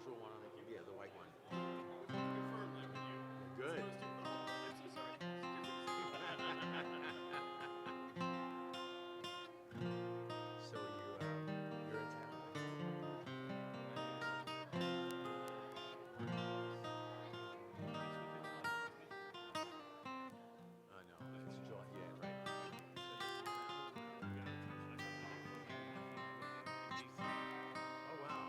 actual one on the keyboard. Yeah, the white one. Confirm that with you. Good. I'm so sorry. So you're in town. No, it's July. Yeah, right. Oh wow.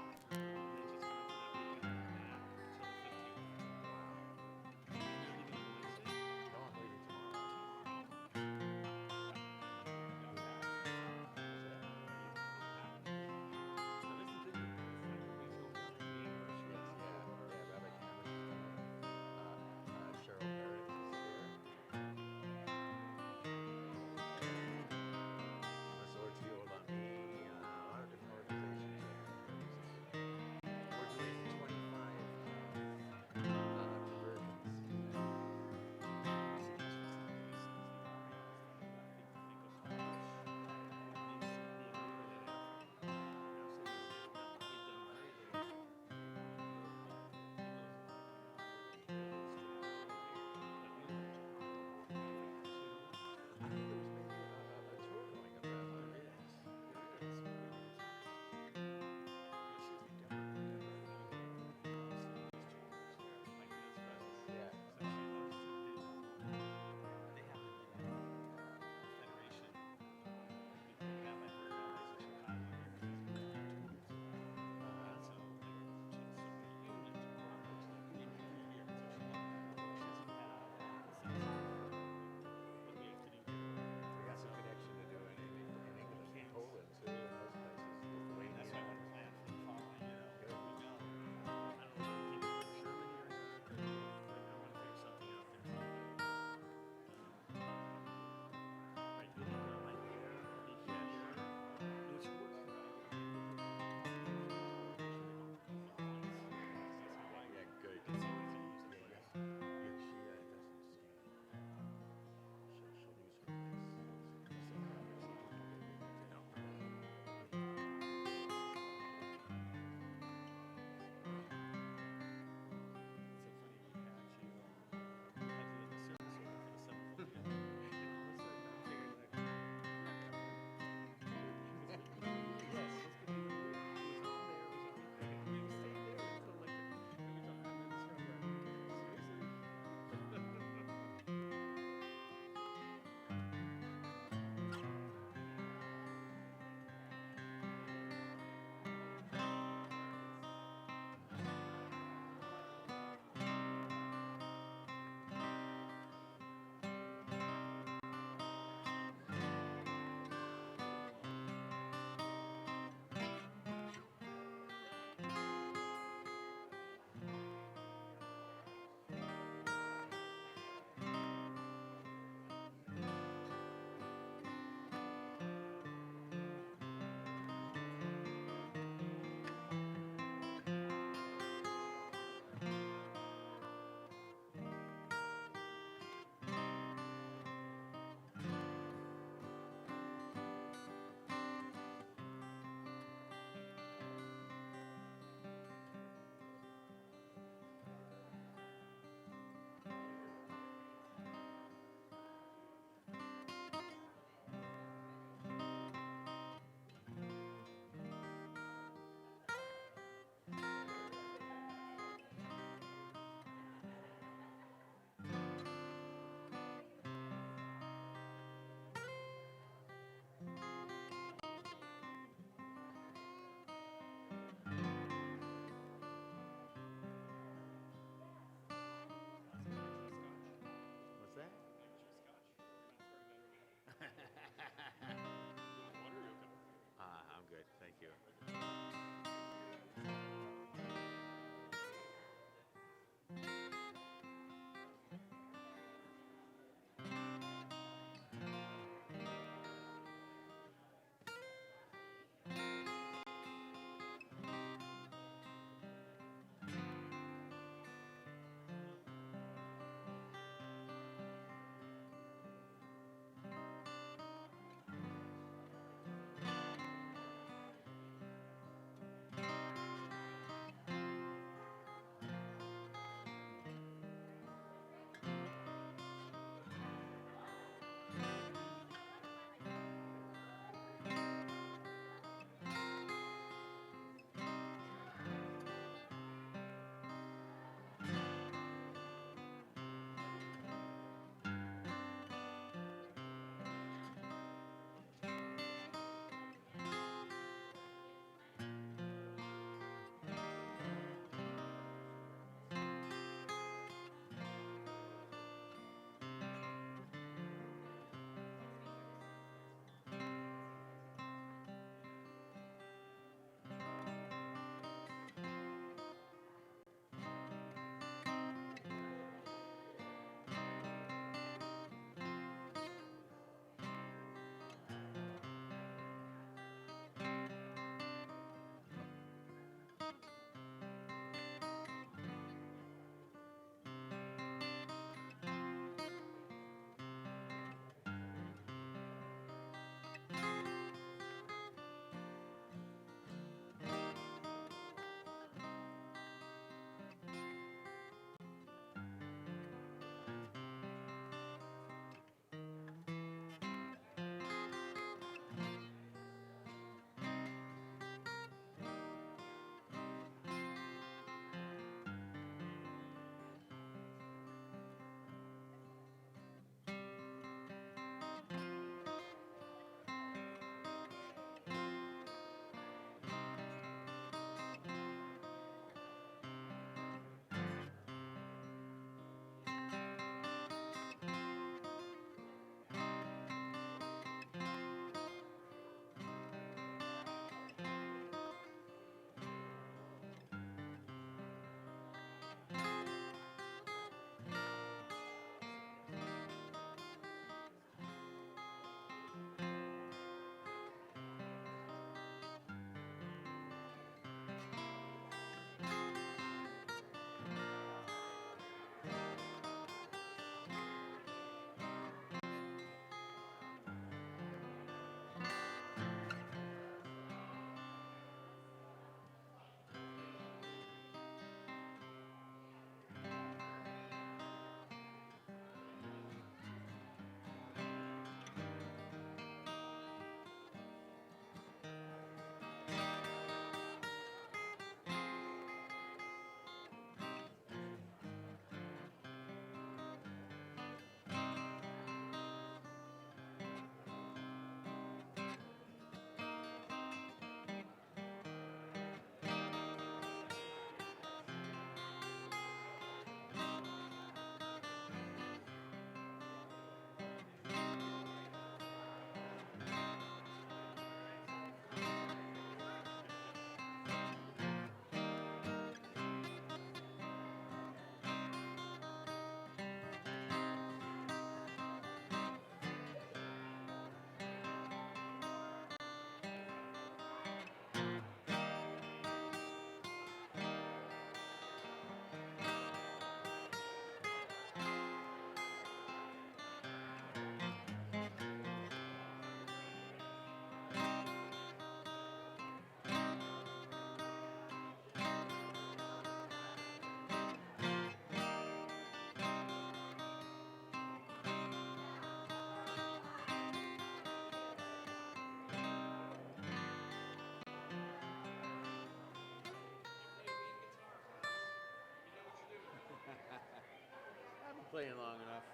playing long enough.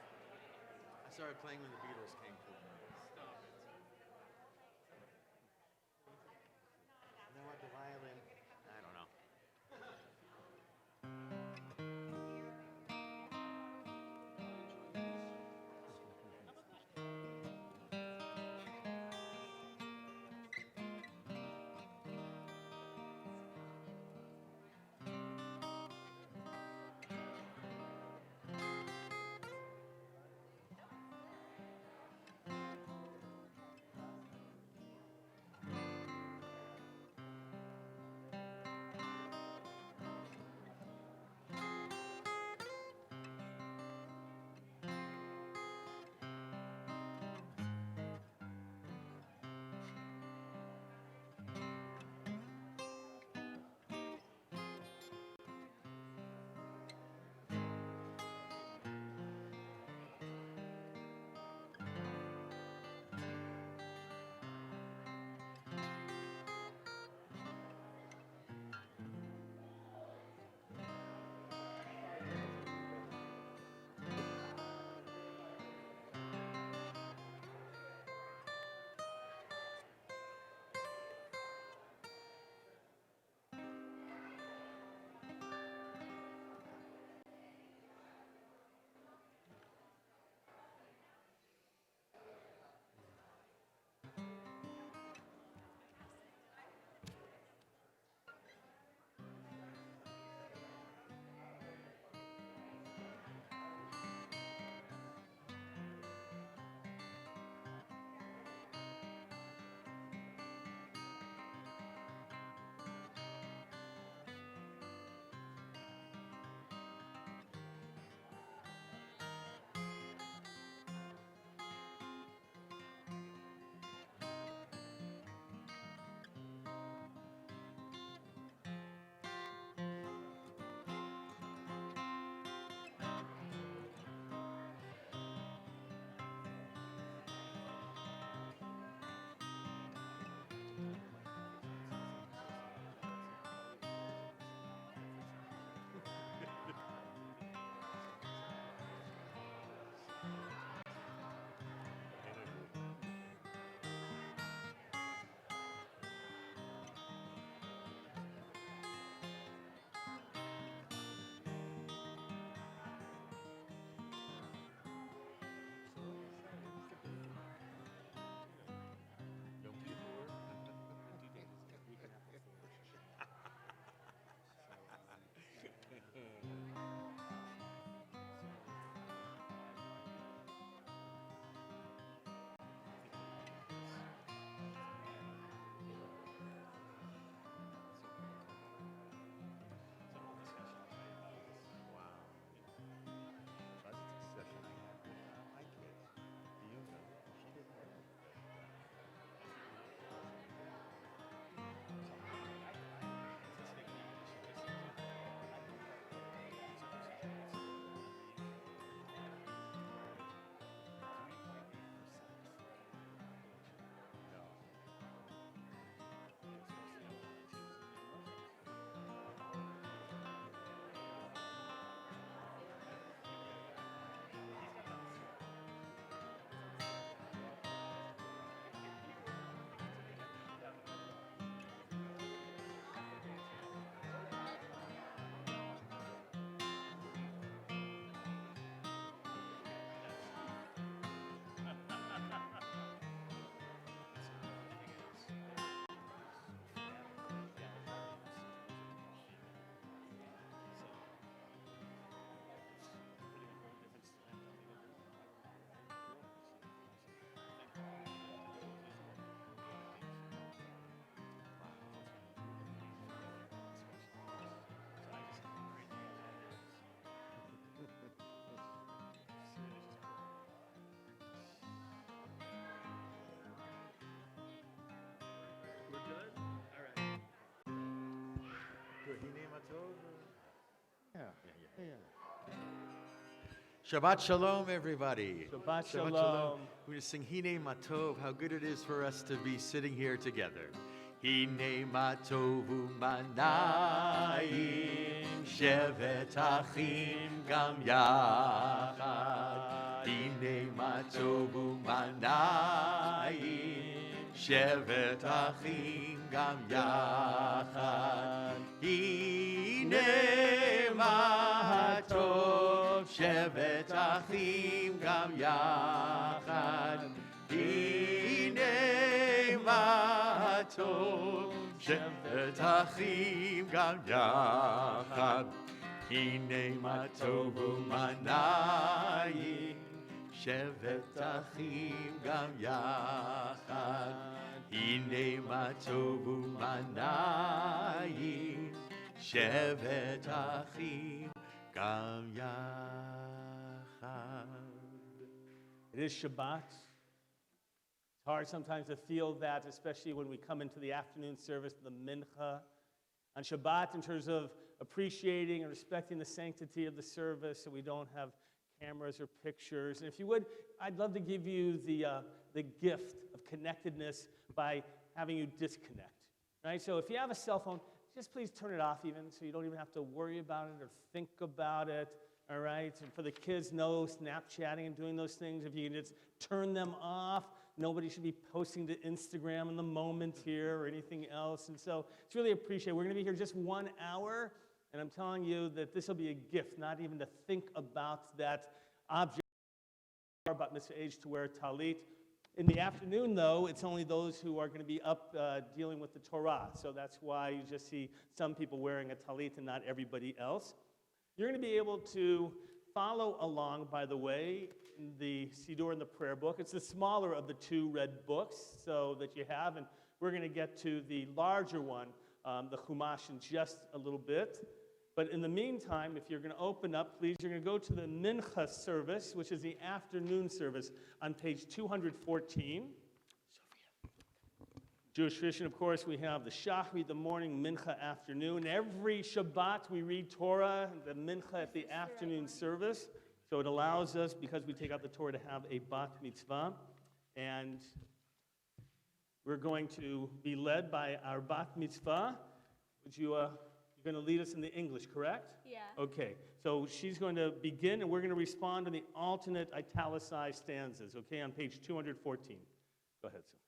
I started playing when the Beatles came through. Stop it. You know what, the violin? I don't know. Yom Kippur. Wow. That's a discussion I had with my kids. Do you know? She didn't know. No. We're good? All right. Kohine Matov. Yeah. Shabbat Shalom, everybody. Shabbat Shalom. We're going to sing Hine Matov, how good it is for us to be sitting here together. הנה מה טוב ומה נעים, שבת אחים גם יחד. הנה מה טוב ומה נעים, שבת אחים גם יחד. הנה מה טוב, שבת אחים גם יחד. הנה מה טוב, שבת אחים גם יחד. הנה מה טוב ומה נעים, שבת אחים גם יחד. הנה מה טוב ומה נעים, שבת אחים גם יחד. It is Shabbat. It's hard sometimes to feel that, especially when we come into the afternoon service, the mincha. On Shabbat, in terms of appreciating and respecting the sanctity of the service, so we don't have cameras or pictures. And if you would, I'd love to give you the gift of connectedness by having you disconnect. Right? So if you have a cell phone, just please turn it off even, so you don't even have to worry about it or think about it. All right? And for the kids, no Snapchatting and doing those things. If you can just turn them off, nobody should be posting to Instagram in the moment here or anything else. And so it's really appreciated. We're going to be here just 1 hour, and I'm telling you that this will be a gift, not even to think about that object, about Mr. Age to wear a talit. In the afternoon, though, it's only those who are going to be up dealing with the Torah. So that's why you just see some people wearing a talit and not everybody else. You're going to be able to follow along, by the way, in the Siddur and the prayer book. It's the smaller of the two red books so that you have, and we're going to get to the larger one, the Chumash, in just a little bit. But in the meantime, if you're going to open up, please, you're going to go to the Mincha service, which is the afternoon service, on page 214. Jewish tradition, of course, we have the Shachrit, the morning, Mincha afternoon. Every Shabbat we read Torah, the Mincha at the afternoon service. So it allows us, because we take out the Torah, to have a bat mitzvah. And we're going to be led by our bat mitzvah. Would you, you're going to lead us in the English, correct? Yeah. Okay. So she's going to begin, and we're going to respond to the alternate italicized stanzas, okay, on page 214. Go ahead, sir.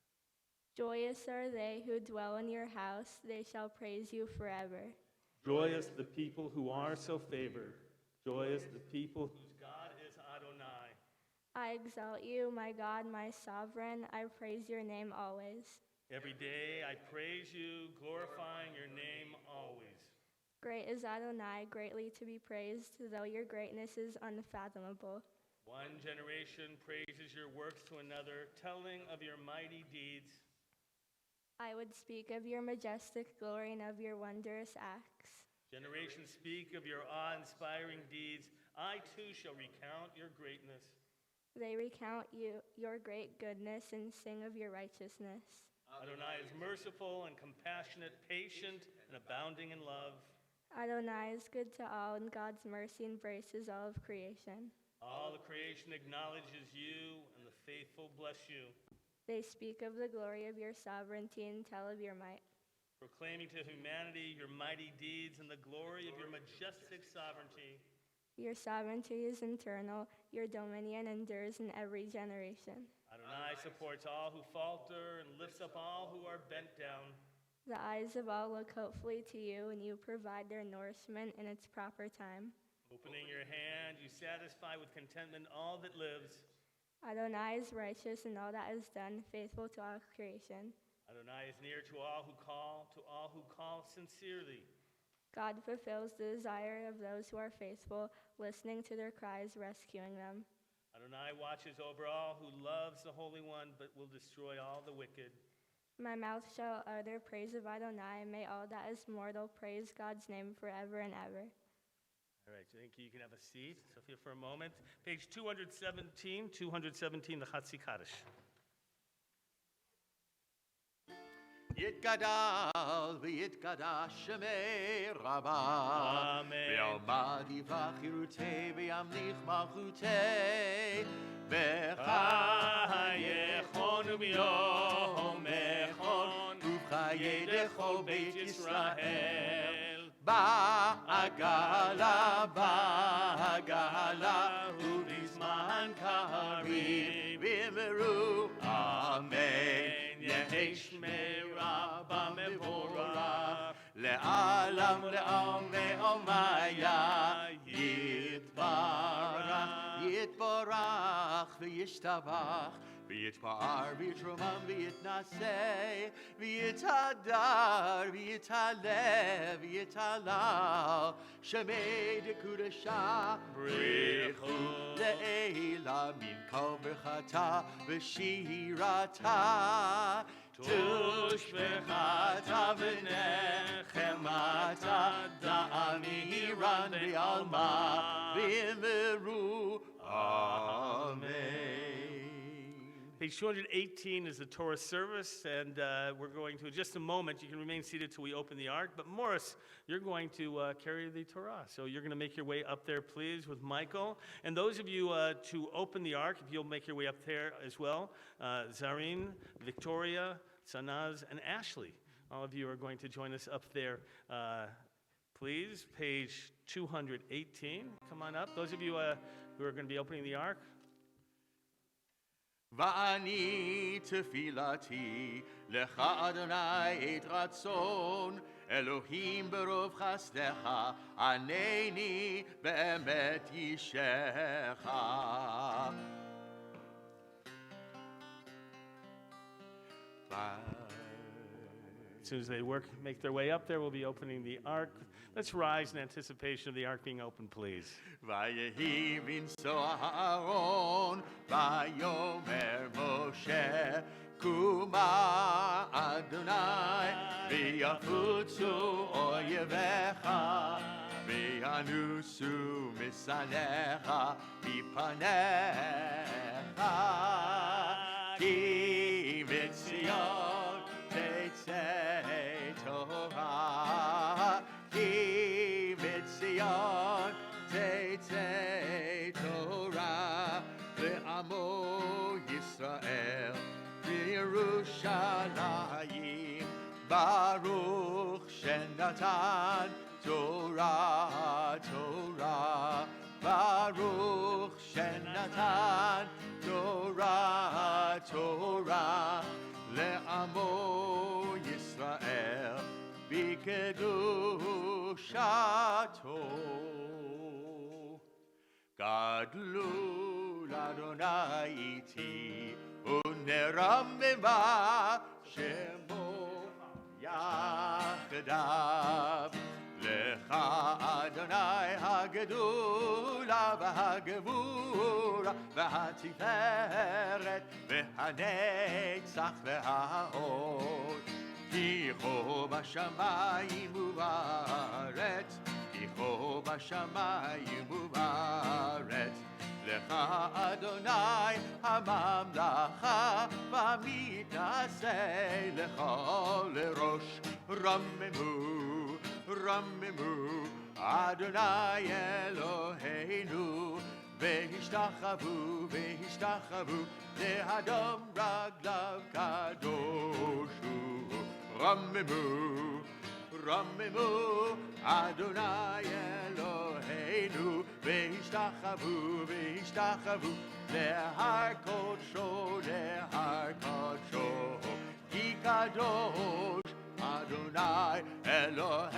Joyous are they who dwell in your house, they shall praise you forever. Joyous the people who are so favored. Joyous the people whose God is Adonai. I exalt you, my God, my sovereign. I praise your name always. Every day I praise you, glorifying your name always. Great is Adonai, greatly to be praised, though your greatness is unfathomable. One generation praises your works to another, telling of your mighty deeds. I would speak of your majestic glory and of your wondrous acts. Generations speak of your awe-inspiring deeds. I too shall recount your greatness. They recount your great goodness and sing of your righteousness. Adonai is merciful and compassionate, patient and abounding in love. Adonai is good to all, and God's mercy embraces all of creation. All the creation acknowledges you, and the faithful bless you. They speak of the glory of your sovereignty and tell of your might. Proclaiming to humanity your mighty deeds and the glory of your majestic sovereignty. Your sovereignty is eternal. Your dominion endures in every generation. Adonai supports all who falter and lifts up all who are bent down. The eyes of all look hopefully to you, and you provide their nourishment in its proper time. Opening your hand, you satisfy with contentment all that lives. Adonai is righteous in all that is done, faithful to all creation. Adonai is near to all who call sincerely. God fulfills the desire of those who are faithful, listening to their cries, rescuing them. Adonai watches over all who loves the Holy One, but will destroy all the wicked. My mouth shall utter praise of Adonai. May all that is mortal praise God's name forever and ever. All right, thank you. You can have a seat, Sophia, for a moment. Page 217, the Chatzi Kaddish. יתגדל ויתקדש שמי רבה ויאמר דברי חירותי וימליך מלכותי וחייכון וביומכון ובחיי לכל בית ישראל. בעגלה, בעגלה, ובזמן קריב, ואמרו אמן, יהי שמרה במבורך, לעולם לעם ועולמיה, יתברך, יתברך וישתבח, ויתפאר ויתרומם ויתנשא, ויתהדר ויתהלל ויתהלל, שמי דקודשה ברכו לעילה מן כל ברכתה ושירתה, תושבחתה ונחמתה, דעני אירן בעלמה, ואמרו אמן. Page 218 is the Torah service, and we're going to, in just a moment, you can remain seated till we open the ark, but Morris, you're going to carry the Torah. So you're going to make your way up there, please, with Michael. And those of you to open the ark, if you'll make your way up there as well, Zarin, Victoria, Sanaz, and Ashley. All of you are going to join us up there, please. Page 218, come on up. Those of you who are going to be opening the ark. ואני תפילתי לך אדוני את רצון, אלוהים ברוב חסדך ענני באמת אישך. As soon as they make their way up there, we'll be opening the ark. Let's rise in anticipation of the ark being open, please. ויהי בנשוא אהרון, ויאמר משה, קומה אדוני, ויפוצו אויביך, וינוסו משנאיך מפניך, כי בציון תצא תורה, כי בציון תצא תורה, לעמו ישראל בירושלים, ברוך שנתן תורה, תורה, ברוך שנתן תורה, תורה, לעמו ישראל בקדושתו. גדלו לאדוני איתי ונרממה שמו יחדיו. לך אדוני הגדולה והגבורה והתפארת והנצח וההוד. היכו בשמיים ובארץ, היכו בשמיים ובארץ. לך אדוני הממלכה והמתנשא לכל ראש. רממו, רממו, אדוני אלוהינו, והשתחוו, והשתחוו, לאדום רגליו קדוש הוא. רממו, רממו, אדוני אלוהינו, והשתחוו, והשתחוו, להר קודשו, להר קודשו, כי קדוש אדוני אלוהינו.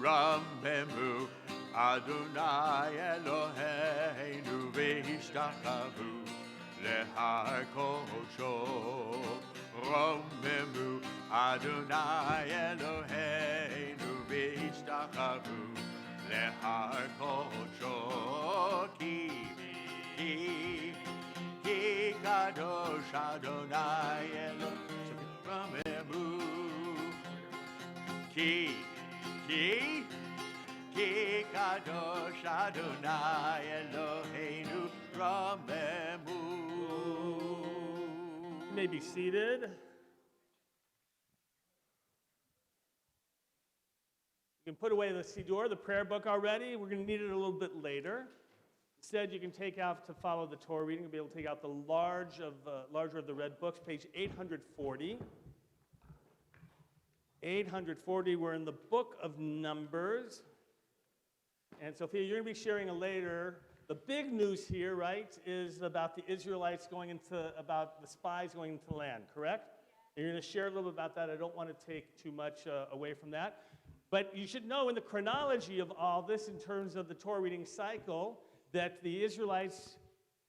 רממו, אדוני אלוהינו, והשתחוו, להר קודשו. רוממו, אדוני אלוהינו, והשתחוו, להר קודשו. כי קדוש אדוני אלוהינו. רוממו, כי קדוש אדוני אלוהינו. רוממו. You may be seated. You can put away the Siddur, the prayer book already. We're going to need it a little bit later. Instead, you can take out, to follow the Torah reading, you'll be able to take out the larger of the red books, page 840. 840, we're in the book of Numbers. And Sophia, you're going to be sharing later. The big news here, right, is about the Israelites about the spies going into the land, correct? And you're going to share a little bit about that. I don't want to take too much away from that. But you should know in the chronology of all this, in terms of the Torah reading cycle, that the Israelites,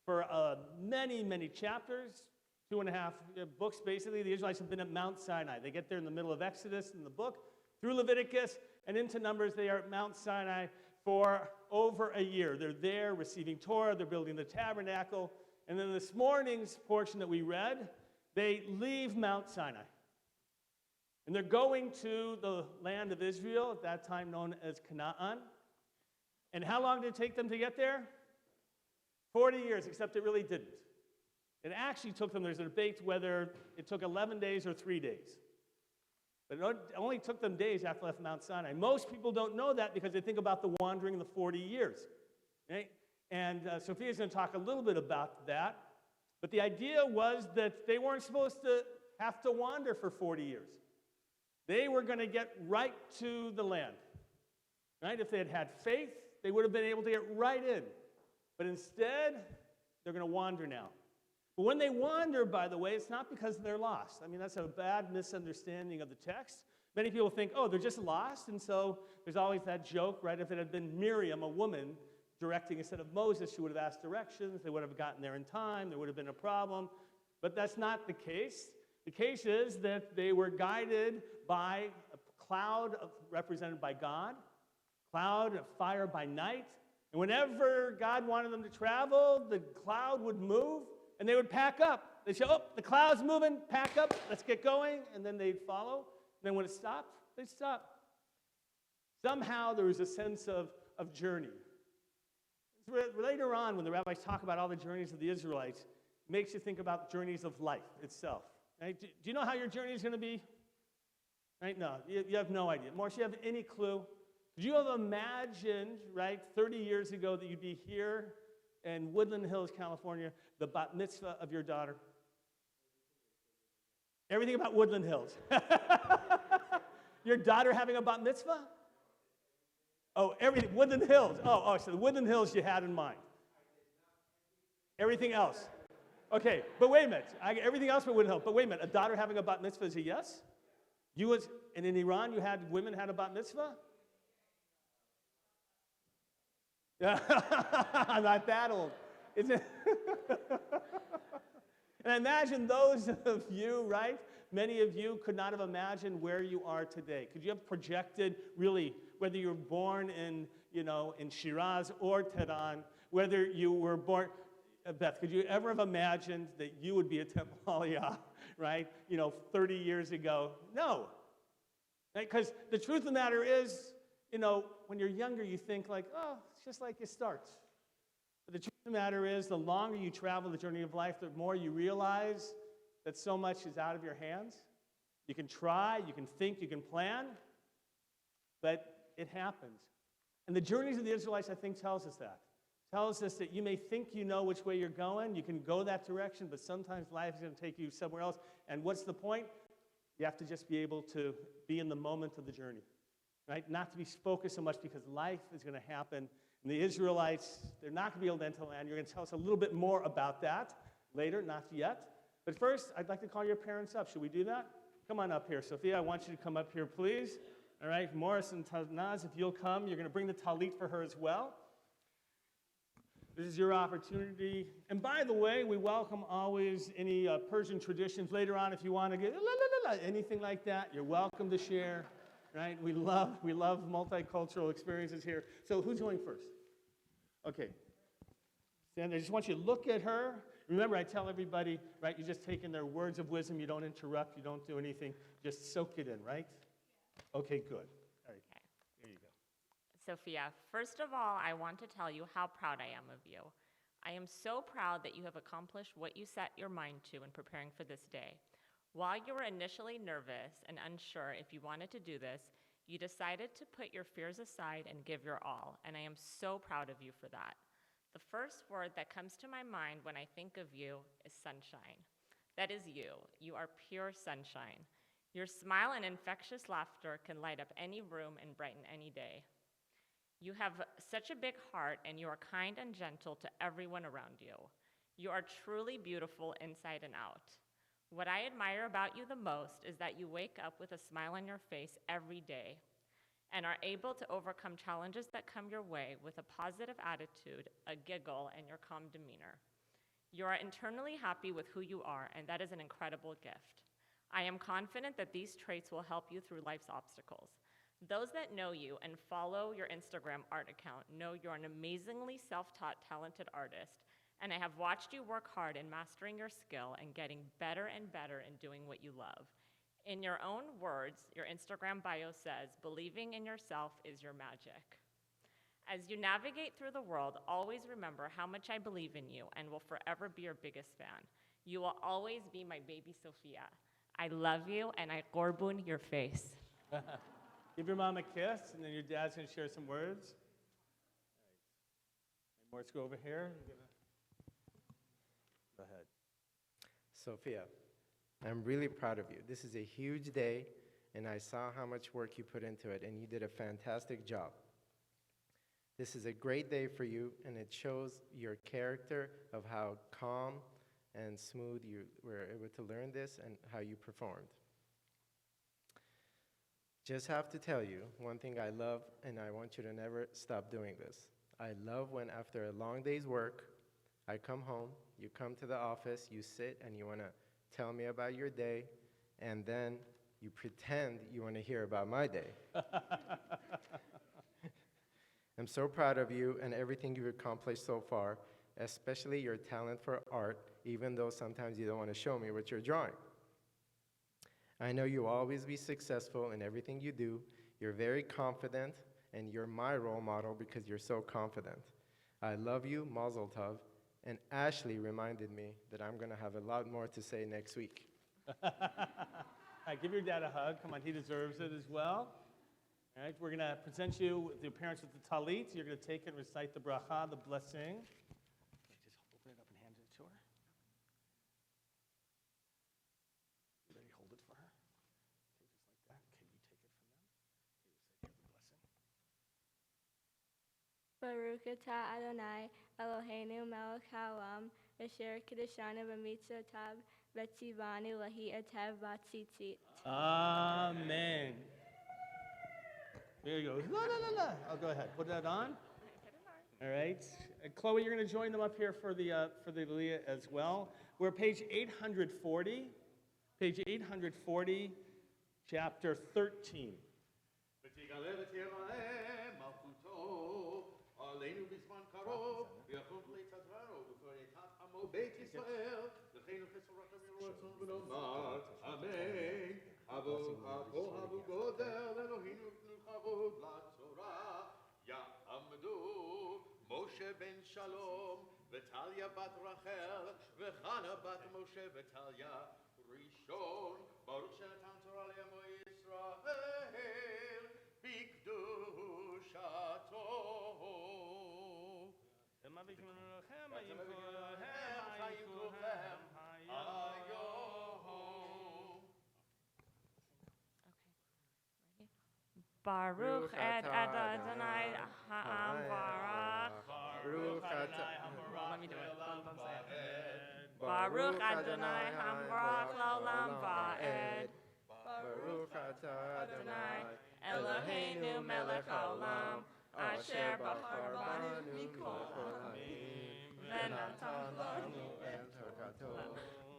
for many, many chapters, 2.5 books basically, the Israelites have been at Mount Sinai. They get there in the middle of Exodus in the book, through Leviticus, and into Numbers. They are at Mount Sinai for over a year. They're there receiving Torah, they're building the tabernacle, and then this morning's portion that we read, they leave Mount Sinai. And they're going to the land of Israel, at that time known as Canaan. And how long did it take them to get there? 40 years, except it really didn't. It actually took them, there's a debate whether it took 11 days or 3 days. But it only took them days after they left Mount Sinai. Most people don't know that because they think about the wandering in the 40 years. Right? And Sophia's going to talk a little bit about that. But the idea was that they weren't supposed to have to wander for 40 years. They were going to get right to the land. Right? If they had had faith, they would have been able to get right in. But instead, they're going to wander now. But when they wander, by the way, it's not because they're lost. I mean, that's a bad misunderstanding of the text. Many people think, oh, they're just lost, and so there's always that joke, right? If it had been Miriam, a woman, directing instead of Moses, she would have asked directions, they would have gotten there in time, there would have been a problem. But that's not the case. The case is that they were guided by a cloud represented by God, cloud of fire by night, and whenever God wanted them to travel, the cloud would move, and they would pack up. They'd say, oh, the cloud's moving, pack up, let's get going, and then they'd follow. And then when it stopped, they'd stop. Somehow there was a sense of journey. Later on, when the rabbis talk about all the journeys of the Israelites, it makes you think about journeys of life itself. Right? Do you know how your journey is going to be? Right? No, you have no idea. Morris, you have any clue? Could you have imagined, right, 30 years ago that you'd be here in Woodland Hills, California, the bat mitzvah of your daughter? Everything about Woodland Hills. Your daughter having a bat mitzvah? Oh, everything, Woodland Hills. Oh, so the Woodland Hills you had in mind. Everything else. Okay, but wait a minute. Everything else but Woodland Hills. But wait a minute, a daughter having a bat mitzvah is a yes? And in Iran, women had a bat mitzvah? Yeah, I'm not that old. Is it? And imagine those of you, right? Many of you could not have imagined where you are today. Could you have projected, really, whether you were born in Shiraz or Tehran, whether you were born, Beth, could you ever have imagined that you would be at Temple Aliyah, right? 30 years ago? No. Because the truth of the matter is, when you're younger, you think like, oh, it's just like it starts. But the truth of the matter is, the longer you travel the journey of life, the more you realize that so much is out of your hands. You can try, you can think, you can plan, but it happens. And the journeys of the Israelites, I think, tells us that. Tells us that you may think you know which way you're going, you can go that direction, but sometimes life is going to take you somewhere else. And what's the point? You have to just be able to be in the moment of the journey. Right? Not to be focused so much because life is going to happen. And the Israelites, they're not going to be able to enter the land. You're going to tell us a little bit more about that later, not yet. But first, I'd like to call your parents up. Should we do that? Come on up here. Sophia, I want you to come up here, please. All right, Morris and Taznaz, if you'll come, you're going to bring the talit for her as well. This is your opportunity. And by the way, we welcome always any Persian traditions. Later on, if you want to get anything like that, you're welcome to share. Right? We love multicultural experiences here. So who's going first? Okay. Sandra, I just want you to look at her. Remember, I tell everybody, right, you just take in their words of wisdom. You don't interrupt. You don't do anything. Just soak it in, right? Okay, good. All right. Okay. There you go. Sophia, first of all, I want to tell you how proud I am of you. I am so proud that you have accomplished what you set your mind to in preparing for this day. While you were initially nervous and unsure if you wanted to do this, you decided to put your fears aside and give your all, and I am so proud of you for that. The first word that comes to my mind when I think of you is sunshine. That is you. You are pure sunshine. Your smile and infectious laughter can light up any room and brighten any day. You have such a big heart, and you are kind and gentle to everyone around you. You are truly beautiful inside and out. What I admire about you the most is that you wake up with a smile on your face every day and are able to overcome challenges that come your way with a positive attitude, a giggle, and your calm demeanor. You are internally happy with who you are, and that is an incredible gift. I am confident that these traits will help you through life's obstacles. Those that know you and follow your Instagram art account know you're an amazingly self-taught, talented artist, and I have watched you work hard in mastering your skill and getting better and better in doing what you love. In your own words, your Instagram bio says, "Believing in yourself is your magic." As you navigate through the world, always remember how much I believe in you and will forever be your biggest fan. You will always be my baby Sophia. I love you, and I korbun your face. Give your mom a kiss, and then your dad's going to share some words. All right. Let's go over here. Go ahead. Sophia, I'm really proud of you. This is a huge day, and I saw how much work you put into it, and you did a fantastic job. This is a great day for you, and it shows your character of how calm and smooth you were able to learn this and how you performed. Just have to tell you, one thing I love, and I want you to never stop doing this. I love when after a long day's work, I come home, you come to the office, you sit, and you want to tell me about your day, and then you pretend you want to hear about my day. I'm so proud of you and everything you've accomplished so far, especially your talent for art, even though sometimes you don't want to show me what you're drawing. I know you'll always be successful in everything you do. You're very confident, and you're my role model because you're so confident. I love you, Mazel Tov. And Ashley reminded me that I'm going to have a lot more to say next week. All right, give your dad a hug. Come on, he deserves it as well. All right, we're going to present you with your parents with the talit. You're going to take and recite the bracha, the blessing. Just open it up and hand it to her. You ready? Hold it for her. Okay, just like that. Okay, you take it from them. Okay, recite the blessing. Baruch atah Adonai, Eloheinu melech haolam, asher kiddushanu b'mitzvotav, v'tzivanu lahi atev b'tzitzit. Amen. There you go. La, la, la, la. Oh, go ahead. Put that on. All right. Chloe, you're going to join them up here for the Aliyah as well. We're page 840. Page 840, chapter 13. ותגלה ותראה מלכותו עלינו בזמן קרוב ויחום ליצתנו ופריחת עמו בית ישראל לכן חסר רחמים ורצון ונאמר אמן אבו גודל אלוהינו תנו כבוד לתורה יעמדו משה בן שלום וטליה בת רחל וחנה בת משה וטליה ראשון ברוך שנתן תורה לעמו ישראל בקדושתו. חיים כולכם היום. Baruch et Adonai ha'am barach. Baruch atah. Let me do it. Baruch Adonai ha'am barach l'olam va'ed. Baruch atah Adonai, Eloheinu melech haolam, asher bachar banu mikol ha'amim, v'natan lanu et torato.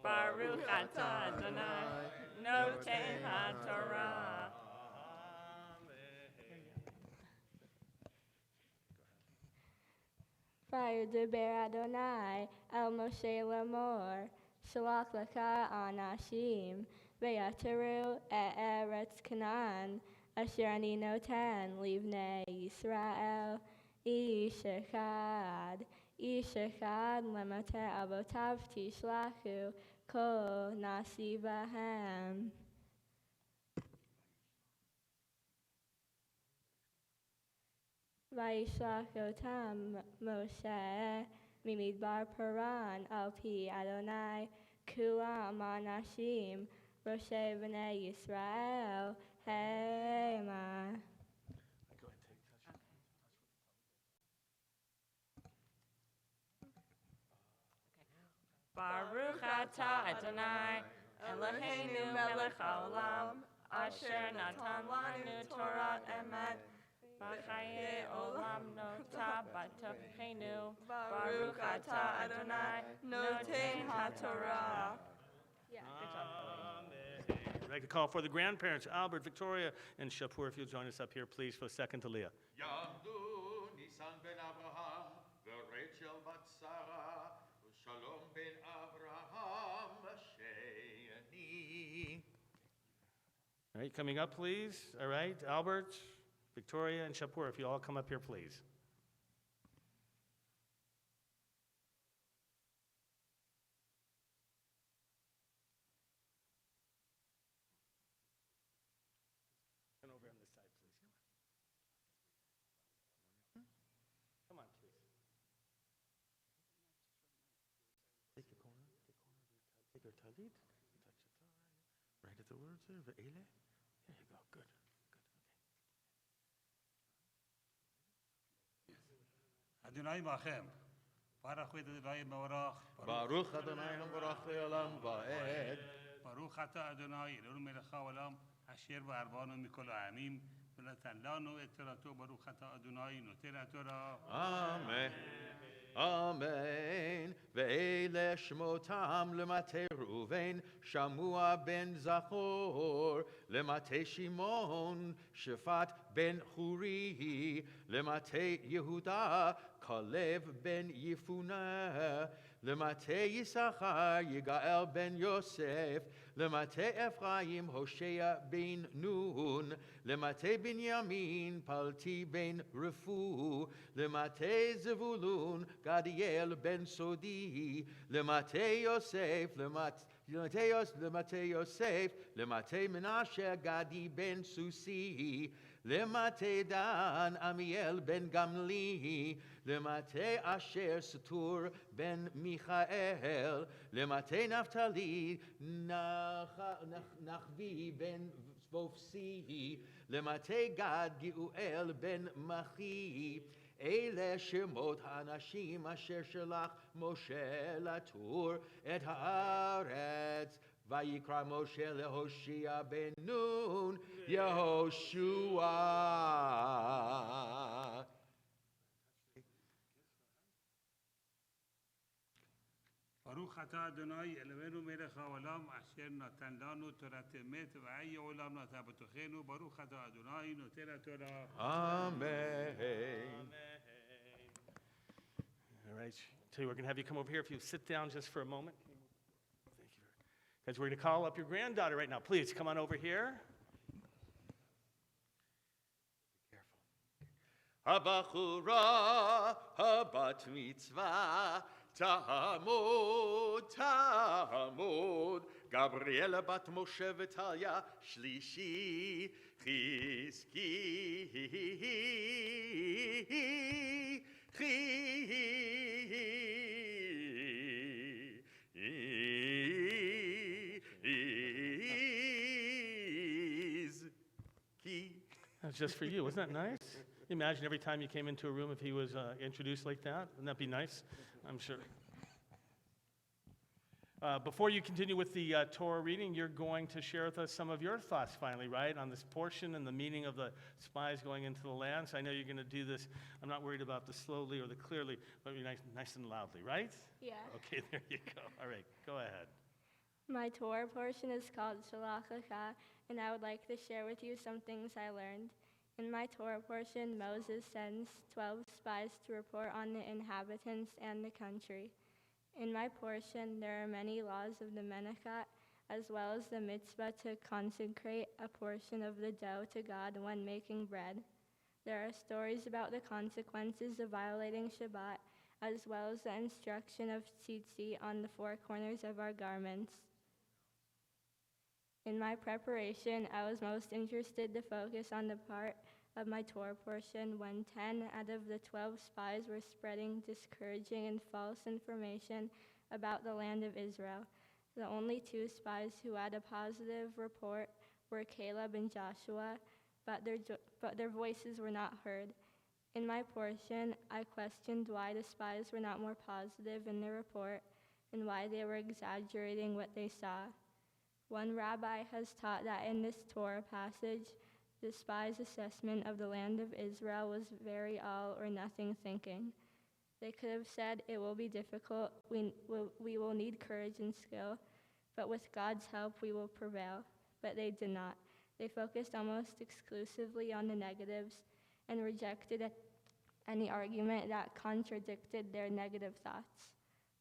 Baruch atah Adonai, noten ha'torah. V'yidaber Adonai el Moshe lemor, shalach lecha anashim, v'yataru eretz Canaan, asher ani noten livnei Yisrael, ish echad lemoteh avotav tishlachu kol nasi bahem. וישלח אותם משה ממדבר פרן על פי אדוני כולם אנשים ראשי בני ישראל המה. Go ahead, touch. Baruch atah Adonai, Eloheinu melech haolam, asher natan lanu Torah emet, v'chaye olam nota b'tochenu. Baruch atah Adonai, noten haTorah. Yeah. Amen. I'd like to call for the grandparents, Albert, Victoria, and Shapur, if you'll join us up here, please, for the second Aliyah. יעמדו ניסן בן אברהם ורachel בת שרה ושלום בן אברהם השני. All right, coming up, please. All right, Albert, Victoria, and Shapur, if you all come up here, please. Come over on this side, please. Come on, please. Take your corner, take your talit, touch the thigh, right at the words there, ve'ele. There you go, good, okay. אדוני בכם, ברוך הוא אדוני מבורך, ברוך אדוני המבורך לעולם ועד. ברוך אתה אדוני אלוהינו מלך העולם, אשר בארבענו מכל העמים, ונתן לנו את תורתו, ברוך אתה אדוני נותן התורה. אמן. אמן. ואלה שמותם למטה ראובן, שמוע בן זכור, למטה שמעון, שפט בן חורי, למטה יהודה, כלב בן יפונה, למטה יששכר, יגאל בן יוסף, למטה אפרים, הושע בן נון, למטה בנימין, פלטי בן רפו, למטה זבולון, גדיאל בן סודי, למטה יוסף, למטה יוסף, למטה מנשה, גדי בן סוסי, למטה דן, עמיאל בן גמלי, למטה אשר סתור בן מיכאל, למטה נפתלי, נחבי בן בופסי, למטה גד, גאואל בן מחי. אלה שמות האנשים אשר שלח משה לתור את הארץ. ויקרא משה להושיע בן נון, יהושע. ברוך אתה אדוני אלוהינו מלך העולם, אשר נתן לנו תורת אמת, וחיי עולם נטע בתוכנו, ברוך אתה אדוני נותן התורה. אמן. All right, tell you, we're going to have you come over here. If you sit down just for a moment. Thank you. Guys, we're going to call up your granddaughter right now. Please come on over here. הבחורה הבת מצווה תעמוד, תעמוד, גבריאלה בת משה וטליה שלישי, חזקי, That's just for you. Isn't that nice? You imagine every time you came into a room if he was introduced like that? Wouldn't that be nice? I'm sure. Before you continue with the Torah reading, you're going to share with us some of your thoughts finally, right, on this portion and the meaning of the spies going into the land. So I know you're going to do this. I'm not worried about the slowly or the clearly, but nice and loudly, right? Yeah. Okay, there you go. All right, go ahead. My Torah portion is called Shalach Lecha, and I would like to share with you some things I learned. In my Torah portion, Moses sends 12 spies to report on the inhabitants and the country. In my portion, there are many laws of the Menachat, as well as the mitzvah to consecrate a portion of the dough to God when making bread. There are stories about the consequences of violating Shabbat, as well as the instruction of tzitzit on the four corners of our garments. In my preparation, I was most interested to focus on the part of my Torah portion when 10 out of the 12 spies were spreading discouraging and false information about the land of Israel. The only 2 spies who had a positive report were Caleb and Joshua, but their voices were not heard. In my portion, I questioned why the spies were not more positive in their report and why they were exaggerating what they saw. One rabbi has taught that in this Torah passage, the spies' assessment of the land of Israel was very all or nothing thinking. They could have said, it will be difficult, we will need courage and skill, but with God's help we will prevail. But they did not. They focused almost exclusively on the negatives and rejected any argument that contradicted their negative thoughts.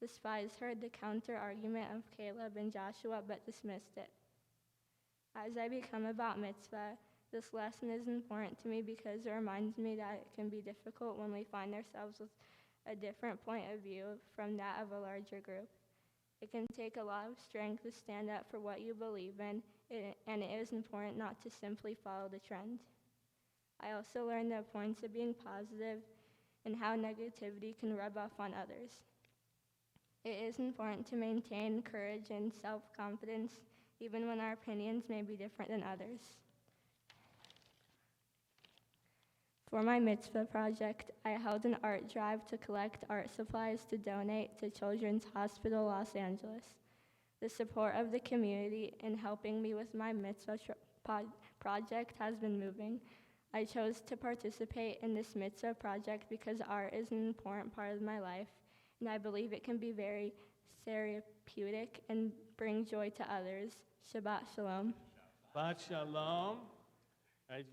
The spies heard the counter-argument of Caleb and Joshua but dismissed it. As I become a bat mitzvah, this lesson is important to me because it reminds me that it can be difficult when we find ourselves with a different point of view from that of a larger group. It can take a lot of strength to stand up for what you believe in, and it is important not to simply follow the trend. I also learned the points of being positive and how negativity can rub off on others. It is important to maintain courage and self-confidence even when our opinions may be different than others. For my mitzvah project, I held an art drive to collect art supplies to donate to Children's Hospital Los Angeles. The support of the community in helping me with my mitzvah project has been moving. I chose to participate in this mitzvah project because art is an important part of my life, and I believe it can be very therapeutic and bring joy to others. Shabbat Shalom. Shabbat Shalom. All right,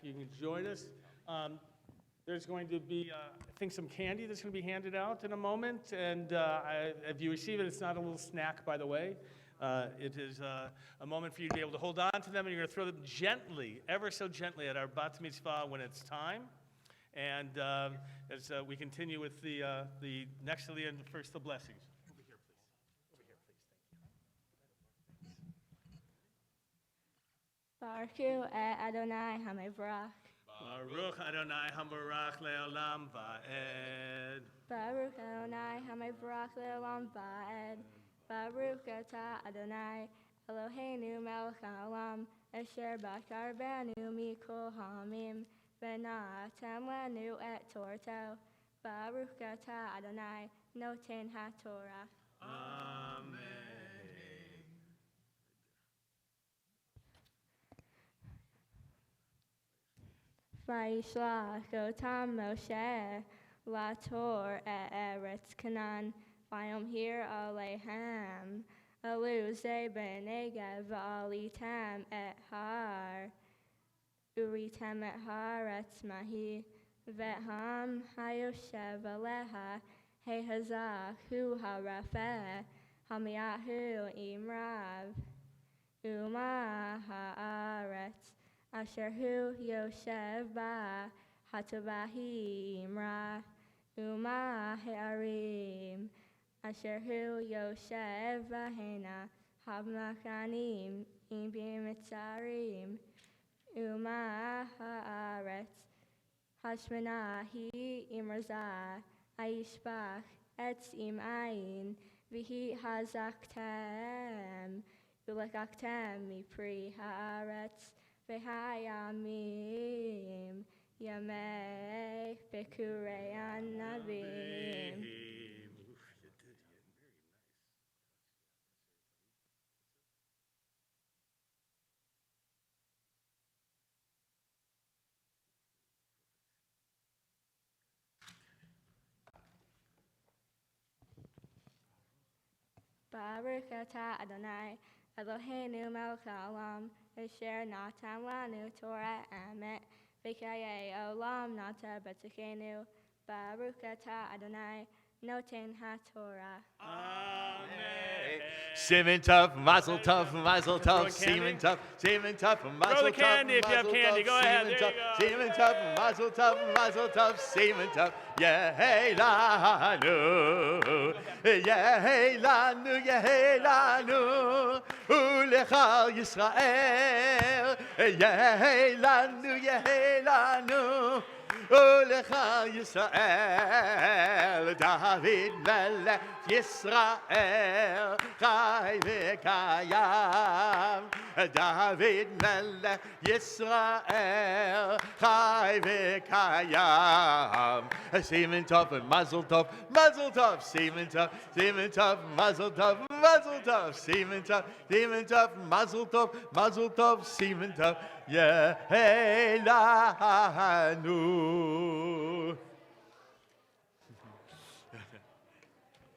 you can join us. There's going to be, I think, some candy that's going to be handed out in a moment. And if you receive it, it's not a little snack, by the way. It is a moment for you to be able to hold on to them, and you're going to throw them gently, ever so gently, at our bat mitzvah when it's time. And as we continue with the next Aliyah and first the blessings. Over here, please. Over here, please. Thank you. Baruch et Adonai HaMevorach. Baruch Adonai Hamarach Le'olam Va'ed. Baruch Adonai HaMevorach Le'olam Va'ed. Baruch Atah Adonai Eloheinu Melech HaOlam Asher Bashar Banu Mikol Hamim V'na'atem Lanu et Torto. Baruch Atah Adonai Noten HaTorah. Amen. Vayishlach otam Moshe lator et Eretz Canaan vayomhir alehem aluze benegev alitem et har uritem et haaretz mahi veham hayoshev aleha hehazach hu harafeh hamiyahu imrav uma haaretz Asher hu yoshev ba hatovahi imra uma he'arim Asher hu yoshev bahena havmakanim ibim mitzarim uma haaretz hashmanahi imraza aishbach etz im ayin vihi hazaktem ulekaktem mipri haaretz V'hayamim yamei bekurei anavim. Baruch atah Adonai Eloheinu melech haolam Asher natan lanu Torah emet v'kayei olam nata b'tzachenu Baruch atah Adonai noten haTorah. Amen. Semen Tov, Mazel Tov, There you go. Mazel Throw Tov, a Semen candy. Tov, Semen Tov, Mazel the Tov, candy if you have Mazel candy. Tov, Go ahead. Semen There Tov, you go. Semen Tov, Mazel Tov, Mazel Tov, Semen Tov, Yehelanu, Yehelanu, Yehelanu, Ulechal Yisrael, Yehelanu, Yehelanu. Olechal Yisrael, David Melech Yisrael, Chai v'kayam. David Melech Yisrael, Chai v'kayam. Semen Tov and Mazel Tov, Mazel Tov, Semen Tov, Semen Tov, Mazel Tov, Mazel Tov, Semen Tov, Mazel Tov, Mazel Tov, Semen Tov, Yehelanu.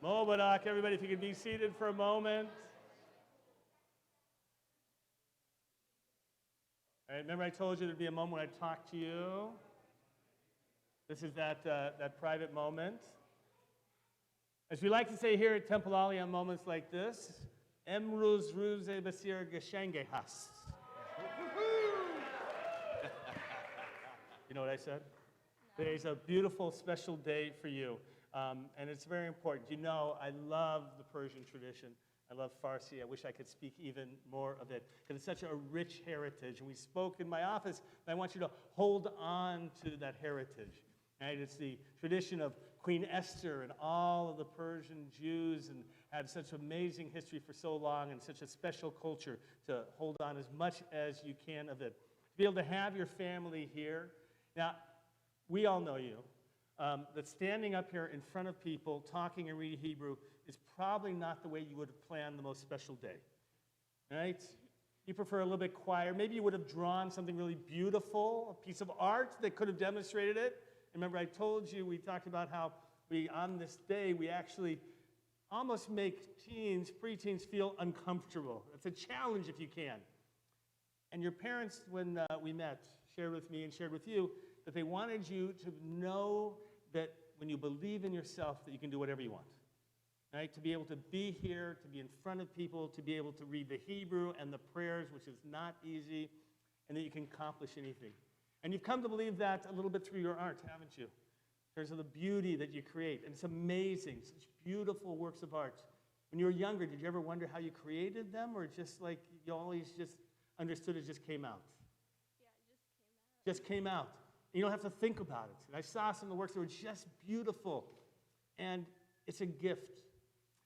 Mobarak, everybody, if you could be seated for a moment. All right, remember I told you there'd be a moment when I'd talk to you. This is that private moment. As we like to say here at Temple Aliyah, moments like this, Emruz Ruze Basir Geshenge Has. You know what I said? Today's a beautiful, special day for you. And it's very important. You know, I love the Persian tradition. I love Farsi. I wish I could speak even more of it because it's such a rich heritage. And we spoke in my office, and I want you to hold on to that heritage. Right? It's the tradition of Queen Esther and all of the Persian Jews, and had such amazing history for so long and such a special culture to hold on as much as you can of it. To be able to have your family here. Now, we all know you. That standing up here in front of people, talking and reading Hebrew, is probably not the way you would have planned the most special day, right? You prefer a little bit quieter. Maybe you would have drawn something really beautiful, a piece of art that could have demonstrated it. Remember, I told you, we talked about how on this day, we actually almost make teens, preteens feel uncomfortable. It's a challenge if you can. And your parents, when we met, shared with me and shared with you that they wanted you to know that when you believe in yourself that you can do whatever you want, right? To be able to be here, to be in front of people, to be able to read the Hebrew and the prayers, which is not easy, and that you can accomplish anything. And you've come to believe that a little bit through your art, haven't you? In terms of the beauty that you create. And it's amazing, such beautiful works of art. When you were younger, did you ever wonder how you created them, or just like you always just understood it just came out? Yeah, it just came out. You don't have to think about it. And I saw some of the works that were just beautiful. And it's a gift.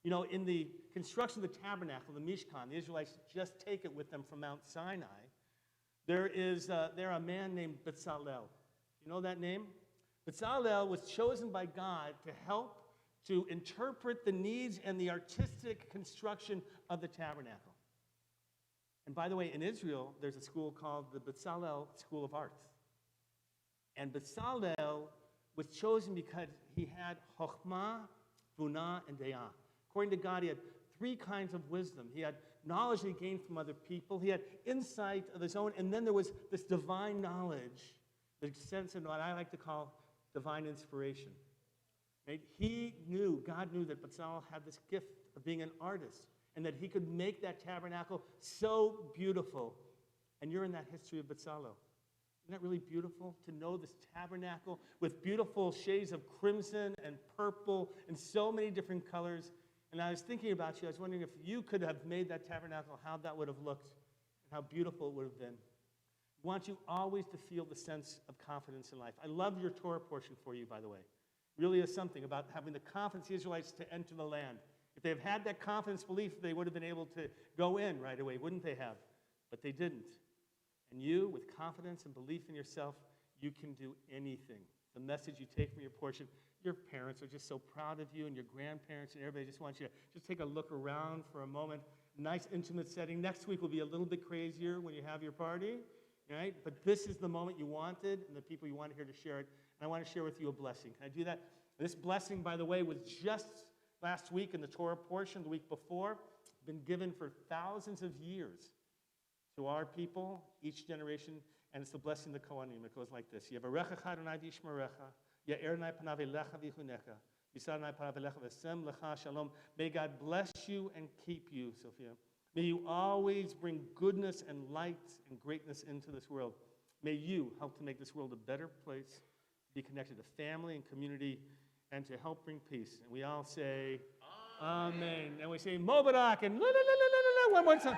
You know, in the construction of the tabernacle, the Mishkan, the Israelites just take it with them from Mount Sinai. There a man named Bezalel. You know that name? Bezalel was chosen by God to help to interpret the needs and the artistic construction of the tabernacle. And by the way, in Israel, there's a school called the Bezalel School of Arts. And Bezalel was chosen because he had Chokhmah, Vunah, and Dayah. According to God, he had three kinds of wisdom. He had knowledge that he gained from other people. He had insight of his own. And then there was this divine knowledge, the sense of what I like to call divine inspiration. Right? God knew that Bezalel had this gift of being an artist and that he could make that tabernacle so beautiful. And you're in that history of Bezalel. Isn't that really beautiful to know this tabernacle with beautiful shades of crimson and purple and so many different colors? And I was thinking about you. I was wondering if you could have made that tabernacle, how that would have looked and how beautiful it would have been. I want you always to feel the sense of confidence in life. I love your Torah portion for you, by the way. It really is something about having the confidence the Israelites to enter the land. If they have had that confidence belief, they would have been able to go in right away, wouldn't they have? But they didn't. And you, with confidence and belief in yourself, you can do anything. The message you take from your portion, your parents are just so proud of you, and your grandparents and everybody just wants you to just take a look around for a moment. Nice, intimate setting. Next week will be a little bit crazier when you have your party, right? But this is the moment you wanted and the people you wanted here to share it. And I want to share with you a blessing. Can I do that? This blessing, by the way, was just last week in the Torah portion, the week before, been given for thousands of years to our people, each generation, and it's the blessing of the Kohanim. It goes like this: Yevarechecha Adonai v'yishmerecha, Ya'er panav elecha v'yichunecha, May God bless you and keep you, Sophia. May you always bring goodness and light and greatness into this world. May you help to make this world a better place, to be connected to family and community, and to help bring peace. And we all say, Amen. And we say, Mobarak, and la la la la la la, one more time.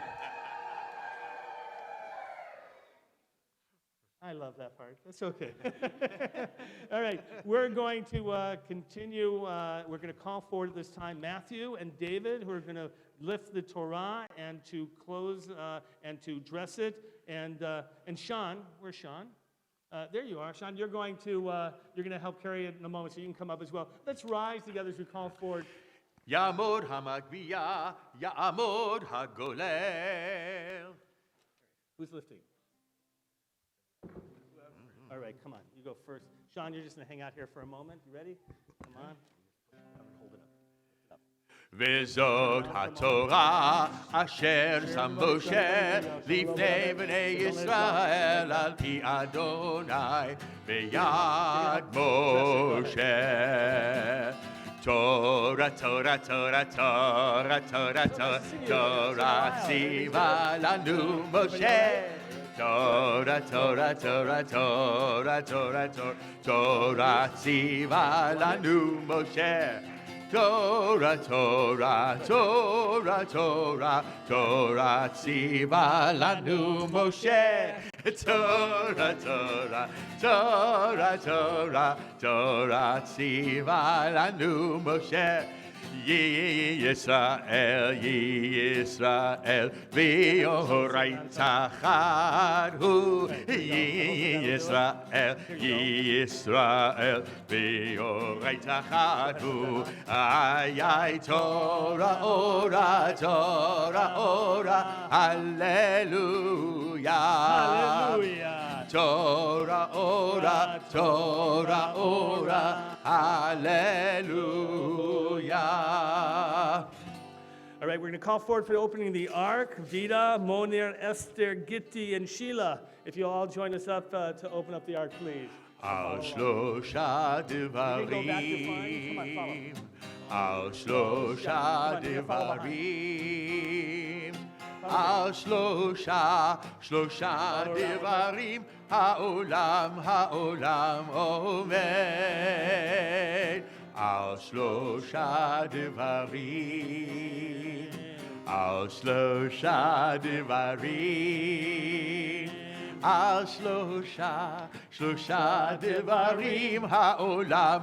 I love that part. That's okay. All right, we're going to continue. We're going to call forward at this time Matthew and David, who are going to lift the Torah and to close and to dress it. And Sean, where's Sean? There you are, Sean. You're going to help carry it in a moment, so you can come up as well. Let's rise together as we call forward. Ya'amod hamagbiya, ya'amod hagolel. Who's lifting? All right, come on. You go first. Sean, you're just going to hang out here for a moment. You ready? Come on. Hold it up. Vezot haTorah asher sam Moshe lifnei bnei Yisrael al pi Adonai beyad Moshe. Torah, Torah, Torah, Torah, Torah, Torah, Torah, tziva lanu Moshe. Torah, Torah, Torah, Torah, Torah, Torah, Torah, tziva lanu Moshe. Torah, Torah, Torah, Torah, Torah, tziva lanu Moshe. Torah, Torah, Torah, Torah, Torah, tziva lanu Moshe. Ye Yisrael, v'yorai tachadhu. Ye Yisrael, v'yorai tachadhu. Ay, Torah, ora, Torah, ora, hallelujah. Hallelujah. Torah, ora, Torah, ora, hallelujah. All right, we're going to call forward for the opening of the Ark. Vida, Monir, Esther, Gitti, and Sheila. If you'll all join us up to open up the Ark, please. Al shlosha devarim, al shlosha devarim, al shlosha devarim, ha'olam omed. Al shlosha devarim, al shlosha devarim, al shlosha devarim, ha'olam